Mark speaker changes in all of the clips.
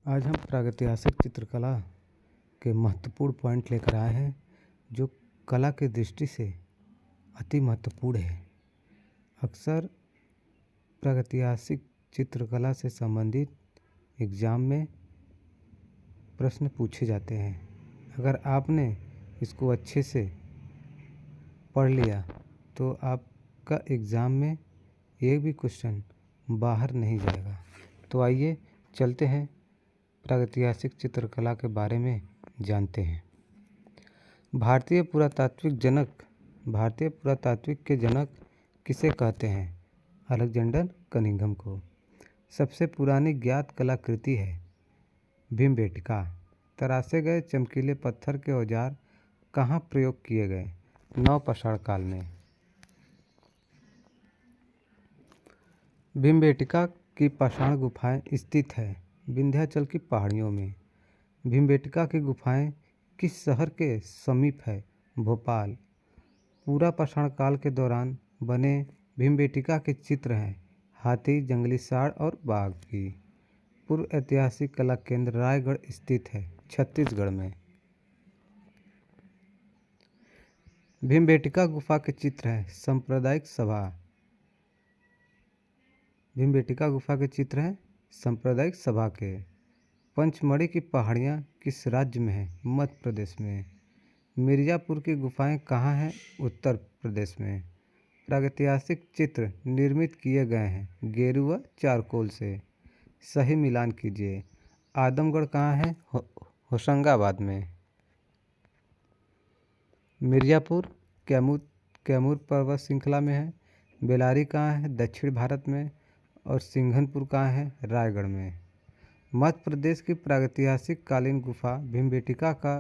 Speaker 1: आज हम प्रागैतिहासिक चित्रकला के महत्वपूर्ण पॉइंट लेकर आए हैं जो कला की दृष्टि से अति महत्वपूर्ण है। अक्सर प्रागैतिहासिक चित्रकला से संबंधित एग्ज़ाम में प्रश्न पूछे जाते हैं। अगर आपने इसको अच्छे से पढ़ लिया तो आपका एग्ज़ाम में एक भी क्वेश्चन बाहर नहीं जाएगा। तो आइए चलते हैं प्रागैतिहासिक चित्रकला के बारे में जानते हैं। भारतीय पुरातात्विक के जनक किसे कहते हैं? अलेक्जेंडर कनिंघम को। सबसे पुरानी ज्ञात कलाकृति है भीमबेटका। तराशे गए चमकीले पत्थर के औजार कहाँ प्रयोग किए गए? नवपाषाण काल में। भीमबेटका की पाषाण गुफाएं स्थित है विंध्याचल की पहाड़ियों में। भीमबेटका की गुफाएं किस शहर के समीप है? भोपाल। पूरा पाषाण काल के दौरान बने भीमबेटका के चित्र हैं हाथी, जंगली सांड और बाघ की। पूर्व ऐतिहासिक कला केंद्र रायगढ़ स्थित है छत्तीसगढ़ में। भीमबेटका गुफा के चित्र हैं सांप्रदायिक सभा। भीमबेटका गुफा के चित्र हैं सांप्रदायिक सभा के। पंचमढ़ी की पहाड़ियाँ किस राज्य में हैं? मध्य प्रदेश में। मिर्ज़ापुर की गुफाएं कहाँ हैं? उत्तर प्रदेश में। प्रागैतिहासिक चित्र निर्मित किए गए हैं गेरू व चारकोल से। सही मिलान कीजिए। आदमगढ़ कहाँ है? होशंगाबाद में। मिर्ज़ापुर कैमूर पर्वत श्रृंखला में है। बेलारी कहाँ है? दक्षिण भारत में। और सिंघनपुर कहाँ है? रायगढ़ में। मध्य प्रदेश की प्रागैतिहासिक कालीन गुफा भीमबेटका का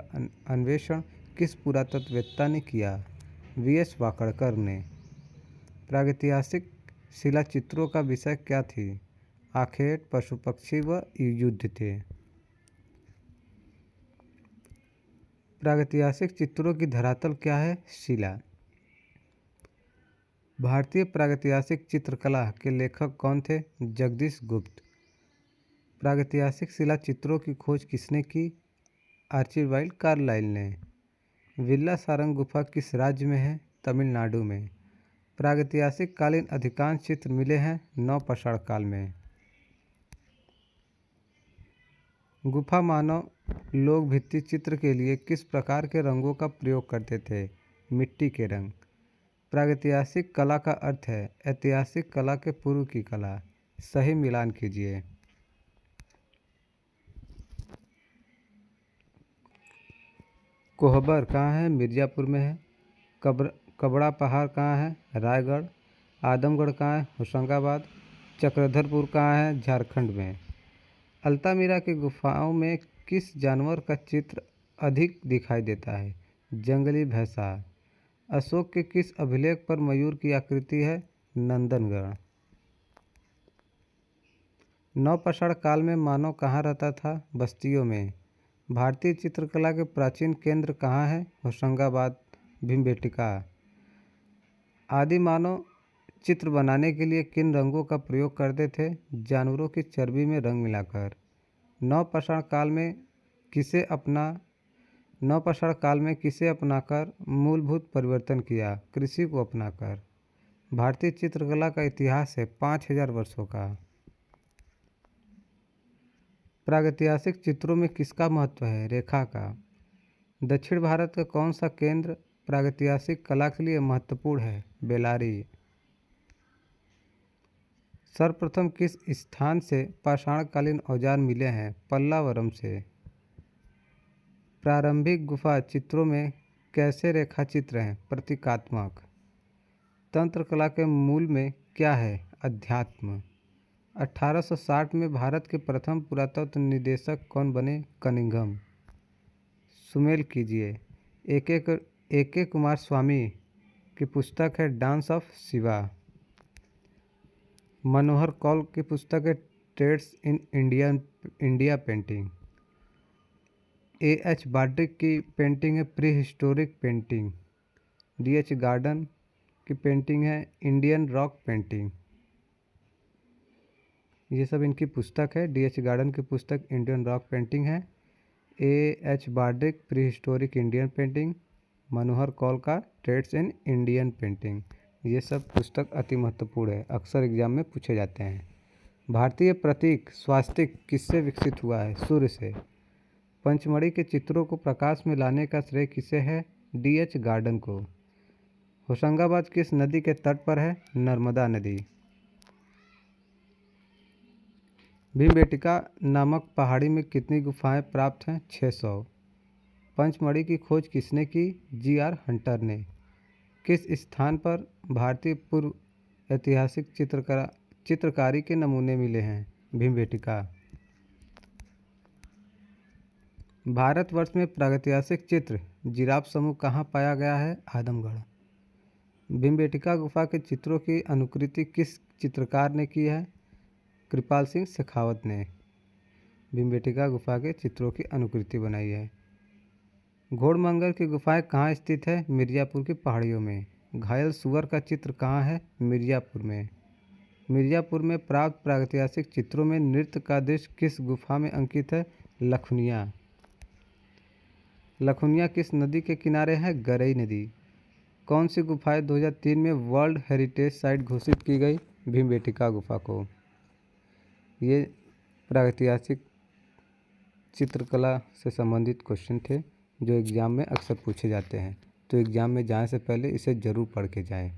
Speaker 1: अन्वेषण किस पुरातत्ववेत्ता ने किया? वी.एस. वाकड़कर ने। प्रागैतिहासिक शिलाचित्रों का विषय क्या थी? आखेट, पशु पक्षी व युद्ध थे। प्रागैतिहासिक चित्रों की धरातल क्या है? शिला। भारतीय प्रागैतिहासिक चित्रकला के लेखक कौन थे? जगदीश गुप्त। प्रागैतिहासिक शिला चित्रों की खोज किसने की? आर्चिबाल्ड कार्लाइल ने। विल्ला सारंग गुफा किस राज्य में है? तमिलनाडु में। प्रागैतिहासिक कालीन अधिकांश चित्र मिले हैं नवपाषाण काल में। गुफा मानव लोग भित्ति चित्र के लिए किस प्रकार के रंगों का प्रयोग करते थे? मिट्टी के रंग। प्रागैतिहासिक कला का अर्थ है ऐतिहासिक कला के पूर्व की कला। सही मिलान कीजिए। कोहबर कहाँ है? मिर्ज़ापुर में है। कबड़ा पहाड़ कहाँ है? रायगढ़। आदमगढ़ कहाँ है? होशंगाबाद। चक्रधरपुर कहाँ है? झारखंड में। अल्तामिरा की गुफाओं में किस जानवर का चित्र अधिक दिखाई देता है? जंगली भैंसा। अशोक के किस अभिलेख पर मयूर की आकृति है? नंदनगढ़। नवपाषाण काल में मानव कहाँ रहता था? बस्तियों में। भारतीय चित्रकला के प्राचीन केंद्र कहाँ है? होशंगाबाद। भीमबेटका। आदि मानव चित्र बनाने के लिए किन रंगों का प्रयोग करते थे? जानवरों की चर्बी में रंग मिलाकर। नवपाषाण काल में किसे अपनाकर मूलभूत परिवर्तन किया? कृषि को अपनाकर। भारतीय चित्रकला का इतिहास है 5000 वर्षों का। प्रागैतिहासिक चित्रों में किसका महत्व है? रेखा का। दक्षिण भारत का कौन सा केंद्र प्रागैतिहासिक कला के लिए महत्वपूर्ण है? बेलारी। सर्वप्रथम किस स्थान से पाषाणकालीन औजार मिले हैं? पल्लावरम से। प्रारंभिक गुफा चित्रों में कैसे रेखाचित्र हैं? प्रतीकात्मक। तंत्र कला के मूल में क्या है? अध्यात्म। 1860 में भारत के प्रथम पुरातत्व निदेशक कौन बने? कनिंघम। सुमेल कीजिए। ए के कुमार स्वामी की पुस्तक है डांस ऑफ शिवा। मनोहर कौल की पुस्तक है ट्रेड्स इन इंडिया पेंटिंग। ए.एच. बाड्रिक की पेंटिंग है pre historic painting. D.H.. Garden की पेंटिंग है इंडियन रॉक पेंटिंग। ये सब इनकी पुस्तक है। D.H. गार्डन की पुस्तक इंडियन रॉक पेंटिंग है। A.H. Bardic pre historic Indian painting. मनोहर कौल का ट्रेड्स इन इंडियन पेंटिंग। ये सब पुस्तक अति महत्वपूर्ण है, अक्सर एग्जाम में पूछे जाते हैं। भारतीय प्रतीक स्वास्तिक किससे विकसित हुआ है? सूर्य से। पंचमढ़ी के चित्रों को प्रकाश में लाने का श्रेय किसे है? D.H. गार्डन को। होशंगाबाद किस नदी के तट पर है? नर्मदा नदी। भीमबेटका नामक पहाड़ी में कितनी गुफाएं प्राप्त हैं? 600। पंचमढ़ी की खोज किसने की? G.R. हंटर ने। किस स्थान पर भारतीय पूर्व ऐतिहासिक चित्रकारी के नमूने मिले हैं? भीमबेटका। भारतवर्ष में प्रागैतिहासिक चित्र जिराफ समूह कहाँ पाया गया है? आदमगढ़। भीमबेटका गुफा के चित्रों की अनुकृति किस चित्रकार ने की है? कृपाल सिंह शेखावत ने भीमबेटका गुफा के चित्रों की अनुकृति बनाई है। घोड़मंगर की गुफाएं कहाँ स्थित है? मिर्ज़ापुर की पहाड़ियों में। घायल सुअर का चित्र कहाँ है? मिर्ज़ापुर में। मिर्ज़ापुर में प्राप्त प्रागैतिहासिक चित्रों में नृत्य का दृश्य किस गुफा में अंकित है? लखुनिया। लखुनिया किस नदी के किनारे है? गरई नदी। कौन सी गुफाएं 2003 में वर्ल्ड हेरिटेज साइट घोषित की गई? भीमबेटका गुफा को। ये प्रागैतिहासिक चित्रकला से संबंधित क्वेश्चन थे जो एग्ज़ाम में अक्सर पूछे जाते हैं, तो एग्ज़ाम में जाने से पहले इसे ज़रूर पढ़ के जाएं।